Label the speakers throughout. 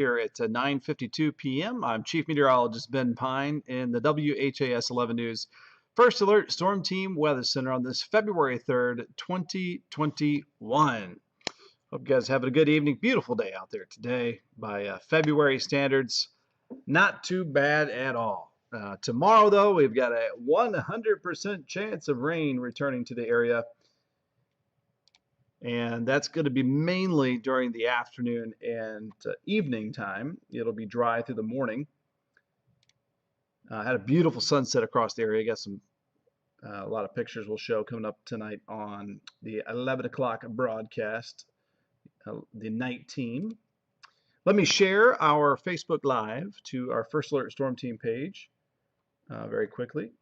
Speaker 1: here at 9:52 p.m. I'm Chief Meteorologist Ben Pine in the WHAS 11 News First Alert Storm Team Weather Center on this February 3rd, 2021. Hope you guys having a good evening. Beautiful day out there today by February standards. Not too bad at all. Tomorrow, though, we've got a 100% chance of rain returning to the area. And that's going to be mainly during the afternoon and evening time. It'll be dry through the morning. Had a beautiful sunset across the area. Got some a lot of pictures we'll show coming up tonight on the 11 o'clock broadcast, the night team. Let me share our Facebook Live to our First Alert Storm Team page very quickly.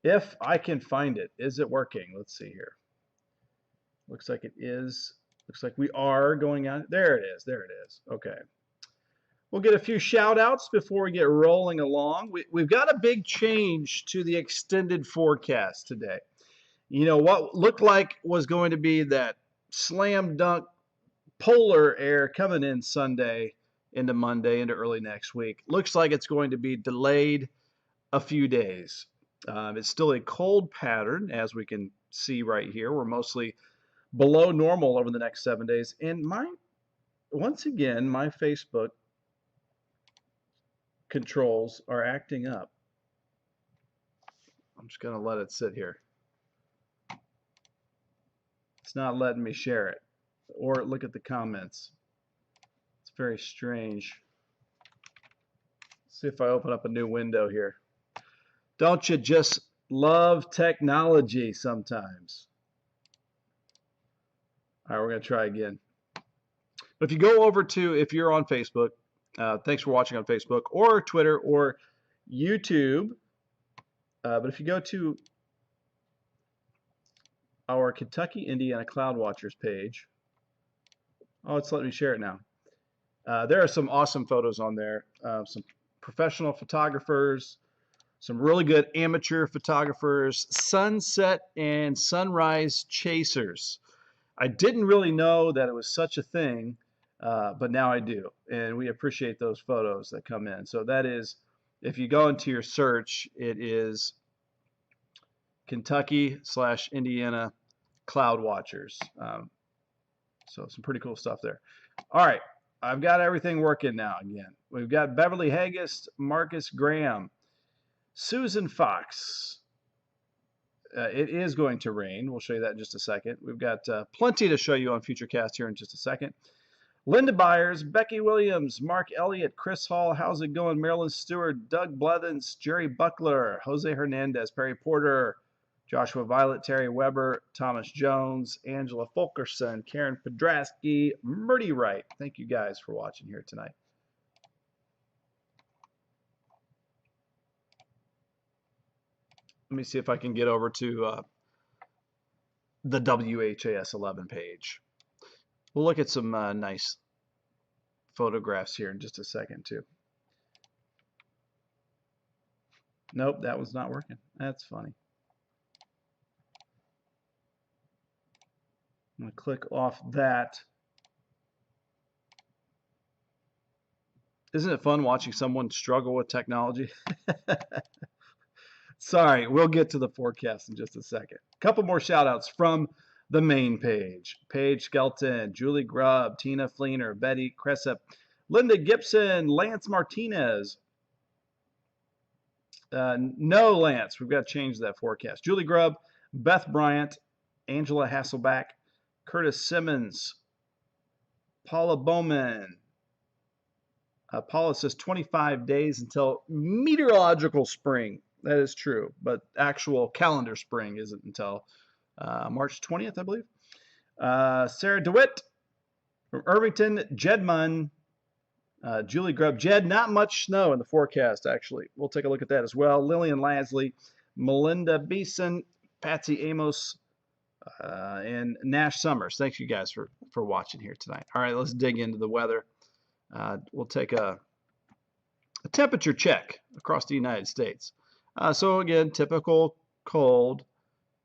Speaker 1: If I can find it. Is it working? Let's see here. Looks like it is. Looks like we are going out. There it is. There it is. Okay. We'll get a few shout outs before we get rolling along. We've got a big change to the extended forecast today. You know, what looked like was going to be that slam dunk polar air coming in Sunday into Monday into early next week. Looks like it's going to be delayed a few days. It's still a cold pattern, as we can see right here. We're mostly below normal over the next 7 days. And once again, my Facebook controls are acting up. I'm just going to let it sit here. It's not letting me share it or look at the comments. It's very strange. Let's see if I open up a new window here. Don't you just love technology sometimes? All right, we're going to try again. But if you go over to, if you're on Facebook, thanks for watching on Facebook or Twitter or YouTube. But if you go to our Kentucky, Indiana Cloud Watchers page, oh, it's letting me share it now. There are some awesome photos on there. Some professional photographers, some really good amateur photographers, sunset and sunrise chasers. I didn't really know that it was such a thing, but now I do, and we appreciate those photos that come in. So that is, if you go into your search, it is Kentucky/Indiana Cloud Watchers. So some pretty cool stuff there. All right, I've got everything working now again. We've got Beverly Haggis, Marcus Graham, Susan Fox. It is going to rain. We'll show you that in just a second. We've got plenty to show you on Futurecast here in just a second. Linda Byers, Becky Williams, Mark Elliott, Chris Hall, how's it going? Marilyn Stewart, Doug Blethens, Jerry Buckler, Jose Hernandez, Perry Porter, Joshua Violet, Terry Weber, Thomas Jones, Angela Fulkerson, Karen Podrasky, Murdy Wright. Thank you guys for watching here tonight. Let me see if I can get over to the WHAS 11 page. We'll look at some nice photographs here in just a second, too. Nope, that was not working. That's funny. I'm going to click off that. Isn't it fun watching someone struggle with technology? Sorry, we'll get to the forecast in just a second. A couple more shout-outs from the main page. Paige Skelton, Julie Grubb, Tina Fleener, Betty Cressup, Linda Gibson, Lance Martinez. No, Lance, we've got to change that forecast. Julie Grubb, Beth Bryant, Angela Hasselback, Curtis Simmons, Paula Bowman. Paula says 25 days until meteorological spring. That is true, but actual calendar spring isn't until March 20th, I believe. Sarah DeWitt from Irvington, Jed Munn, Julie Grubb. Jed, not much snow in the forecast, actually. We'll take a look at that as well. Lillian Lasley, Melinda Beeson, Patsy Amos, and Nash Summers. Thanks, you guys, for watching here tonight. All right, let's dig into the weather. We'll take a temperature check across the United States. So again, typical cold,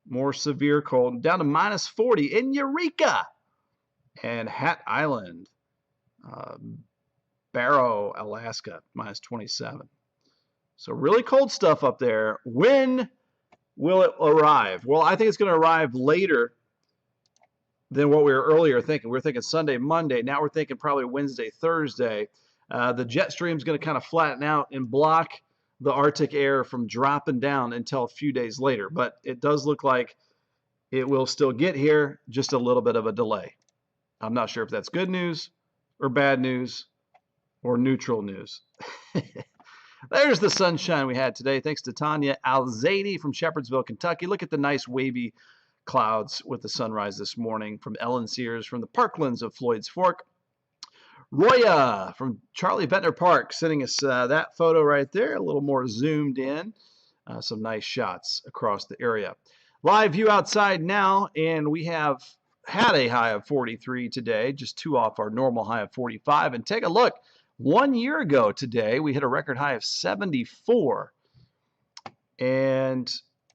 Speaker 1: more severe cold, down to -40 in Eureka and Hat Island. Uh, Barrow, Alaska, minus 27. So really cold stuff up there. When will it arrive? Well, I think it's going to arrive later than what we were earlier thinking. We were thinking Sunday, Monday. Now we're thinking probably Wednesday, Thursday. The jet stream is going to kind of flatten out and block the Arctic air from dropping down until a few days later. But it does look like it will still get here, just a little bit of a delay. I'm not sure if that's good news or bad news or neutral news. There's the sunshine we had today. Thanks to Tanya Alzadi from Shepherdsville, Kentucky. Look at the nice wavy clouds with the sunrise this morning. From Ellen Sears from the Parklands of Floyd's Fork. Roya from Charlie Ventnor Park sending us that photo right there, a little more zoomed in. Some nice shots across the area. Live view outside now, and we have had a high of 43 today, just 2 off our normal high of 45. And take a look. 1 year ago today, we hit a record high of 74. And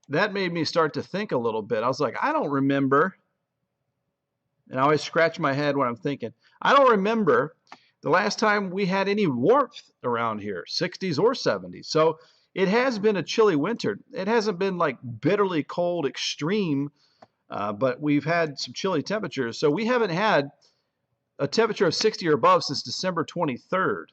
Speaker 1: that made me start to think a little bit. I was like, I don't remember. And I always scratch my head when I'm thinking. I don't remember the last time we had any warmth around here, 60s or 70s. So it has been a chilly winter. It hasn't been like bitterly cold, extreme, but we've had some chilly temperatures. So we haven't had a temperature of 60 or above since December 23rd.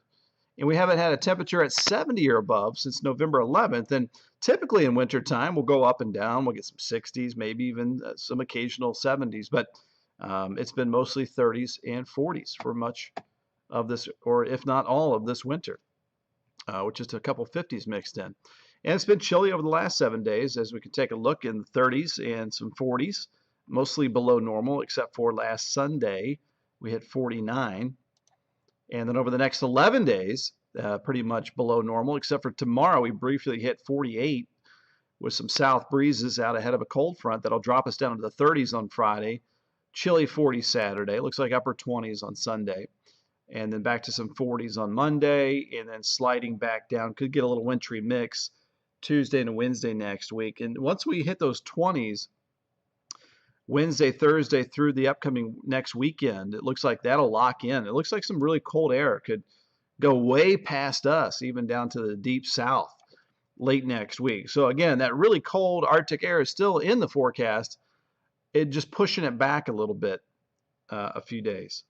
Speaker 1: And we haven't had a temperature at 70 or above since November 11th. And typically in wintertime, we'll go up and down. We'll get some 60s, maybe even some occasional 70s. But it's been mostly 30s and 40s for much of this, or if not all of this winter, which is a couple 50s mixed in. And it's been chilly over the last 7 days, as we can take a look in the 30s and some 40s, mostly below normal, except for last Sunday. We hit 49. And then over the next 11 days, pretty much below normal, except for tomorrow, we briefly hit 48 with some south breezes out ahead of a cold front that'll drop us down to the 30s on Friday. Chilly 40 Saturday. Looks like upper 20s on Sunday. And then back to some 40s on Monday, and then sliding back down. Could get a little wintry mix Tuesday and Wednesday next week. And once we hit those 20s, Wednesday, Thursday through the upcoming next weekend, it looks like that'll lock in. It looks like some really cold air could go way past us, even down to the deep south late next week. So again, that really cold Arctic air is still in the forecast. It just pushing it back a little bit, a few days.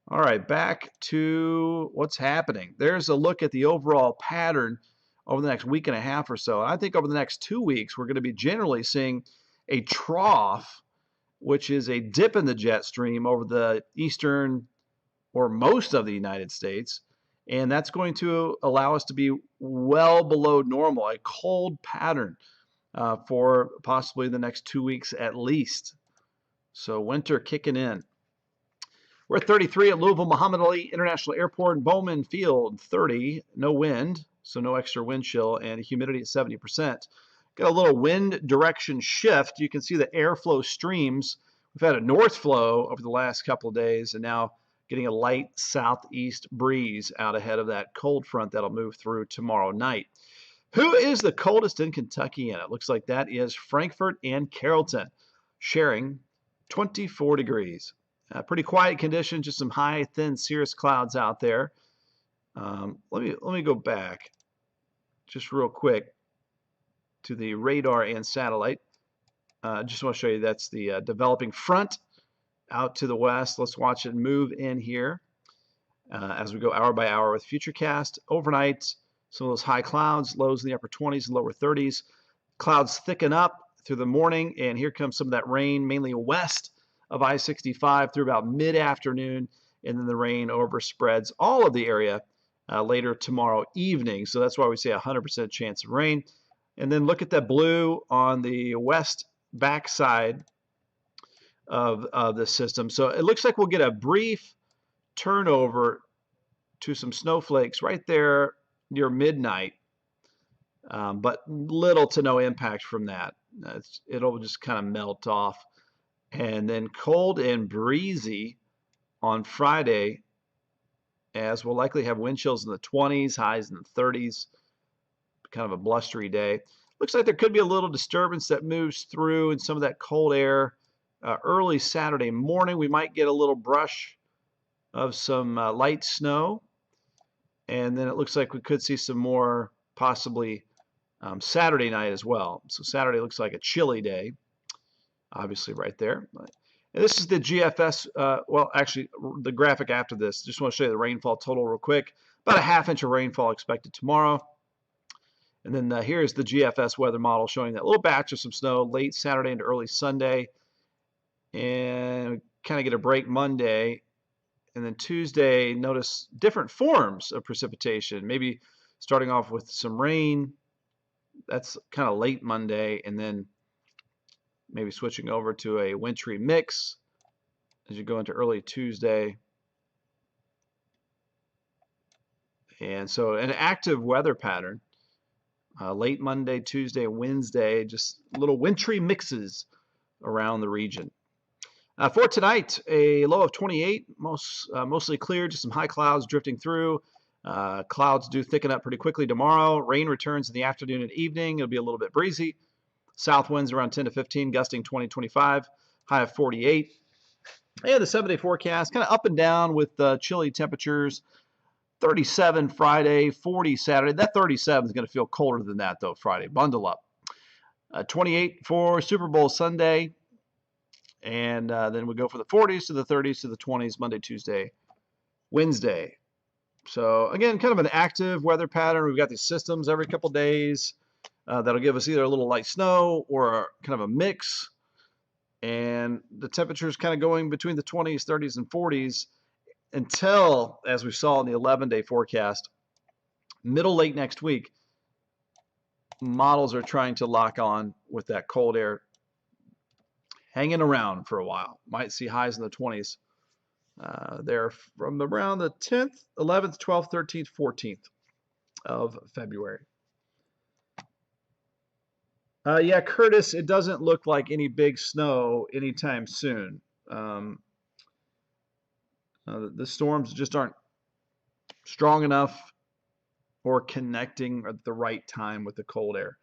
Speaker 1: All right, back to what's happening. There's a look at the overall pattern over the next week and a half or so. I think over the next 2 weeks, we're going to be generally seeing a trough, which is a dip in the jet stream over the eastern or most of the United States. And that's going to allow us to be well below normal, a cold pattern for possibly the next 2 weeks at least. So winter kicking in. We're at 33 at Louisville Muhammad Ali International Airport in Bowman Field, 30, no wind, so no extra wind chill, and humidity at 70%. Got a little wind direction shift. You can see the airflow streams. We've had a north flow over the last couple of days, and now getting a light southeast breeze out ahead of that cold front that'll move through tomorrow night. Who is the coldest in Kentucky? And it looks like that is Frankfort and Carrollton, sharing 24 degrees. Pretty quiet condition, just some high, thin cirrus clouds out there. Let me go back just real quick to the radar and satellite. Just want to show you that's the developing front out to the west. Let's watch it move in here as we go hour by hour with Futurecast. Overnight, some of those high clouds, lows in the upper 20s and lower 30s. Clouds thicken up through the morning, and here comes some of that rain, mainly west of I-65 through about mid-afternoon, and then the rain overspreads all of the area later tomorrow evening. So that's why we say 100% chance of rain. And then look at that blue on the west backside of the system. So it looks like we'll get a brief turnover to some snowflakes right there near midnight, but little to no impact from that. It'll just kind of melt off. And then cold and breezy on Friday, as we'll likely have wind chills in the 20s, highs in the 30s, kind of a blustery day. Looks like there could be a little disturbance that moves through and some of that cold air early Saturday morning. We might get a little brush of some light snow. And then it looks like we could see some more possibly Saturday night as well. So Saturday looks like a chilly day, obviously right there. And this is the GFS, well, actually, the graphic after this. Just want to show you the rainfall total real quick. About a ½ inch of rainfall expected tomorrow. And then here's the GFS weather model showing that little batch of some snow late Saturday into early Sunday. And kind of get a break Monday. And then Tuesday, notice different forms of precipitation. Maybe starting off with some rain. That's kind of late Monday. And then maybe switching over to a wintry mix as you go into early Tuesday. And so an active weather pattern. Late Monday, Tuesday, Wednesday, just little wintry mixes around the region. For tonight, a low of 28, mostly clear, just some high clouds drifting through. Clouds do thicken up pretty quickly tomorrow. Rain returns in the afternoon and evening. It'll be a little bit breezy. South winds around 10 to 15, gusting 20 to 25, high of 48. And the 7-day forecast, kind of up and down with chilly temperatures. 37 Friday, 40 Saturday. That 37 is going to feel colder than that, though, Friday. Bundle up. 28 for Super Bowl Sunday. And then we go for the 40s to the 30s to the 20s, Monday, Tuesday, Wednesday. So, again, kind of an active weather pattern. We've got these systems every couple days that'll give us either a little light snow or kind of a mix. And the temperatures kind of going between the 20s, 30s, and 40s until, as we saw in the 11-day forecast, late next week, models are trying to lock on with that cold air hanging around for a while. Might see highs in the 20s there from around the 10th, 11th, 12th, 13th, 14th of February. Yeah, Curtis, it doesn't look like any big snow anytime soon. The storms just aren't strong enough or connecting at the right time with the cold air.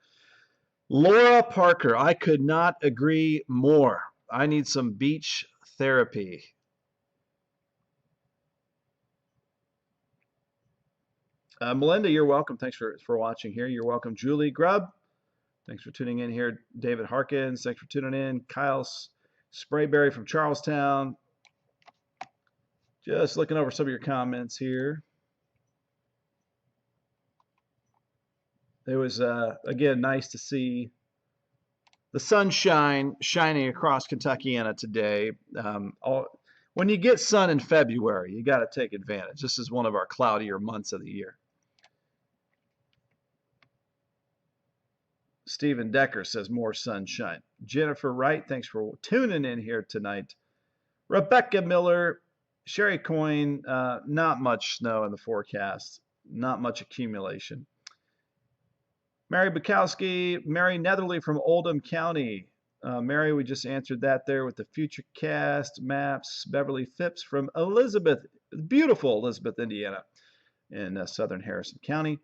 Speaker 1: Laura Parker, I could not agree more. I need some beach therapy. Melinda, you're welcome. Thanks for watching here. You're welcome. Julie Grubb, thanks for tuning in here. David Harkins, thanks for tuning in. Kyle Sprayberry from Charlestown. Just looking over some of your comments here. It was, again, nice to see the sunshine shining across Kentuckiana today. When you get sun in February, you got to take advantage. This is one of our cloudier months of the year. Stephen Decker says more sunshine. Jennifer Wright, thanks for tuning in here tonight. Rebecca Miller, Sherry Coyne, not much snow in the forecast, not much accumulation. Mary Bukowski, Mary Netherly from Oldham County. Mary, we just answered that there with the Futurecast maps. Beverly Phipps from Elizabeth, beautiful Elizabeth, Indiana, in southern Harrison County.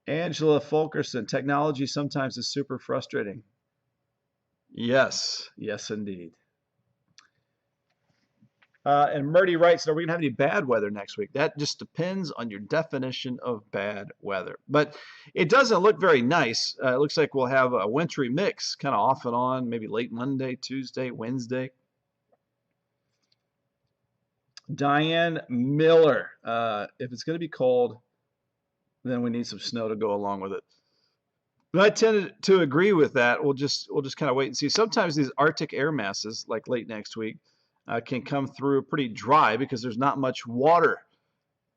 Speaker 1: Angela Fulkerson, technology sometimes is super frustrating. Yes, yes, indeed. And Murdy writes, are we going to have any bad weather next week? That just depends on your definition of bad weather. But it doesn't look very nice. It looks like we'll have a wintry mix, kind of off and on, maybe late Monday, Tuesday, Wednesday. Diane Miller, if it's going to be cold, then we need some snow to go along with it. But I tend to agree with that. We'll just kind of wait and see. Sometimes these Arctic air masses, like late next week, can come through pretty dry because there's not much water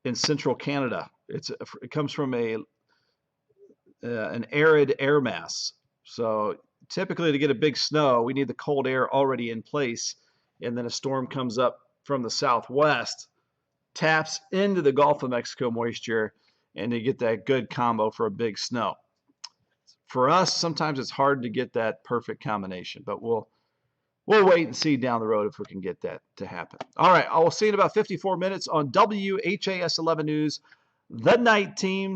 Speaker 1: in central Canada. It comes from an arid air mass. So typically to get a big snow, we need the cold air already in place, and then a storm comes up from the southwest, taps into the Gulf of Mexico moisture, and you get that good combo for a big snow. For us, sometimes it's hard to get that perfect combination, but we'll wait and see down the road if we can get that to happen. All right, I will see you in about 54 minutes on WHAS 11 News, The Night Team.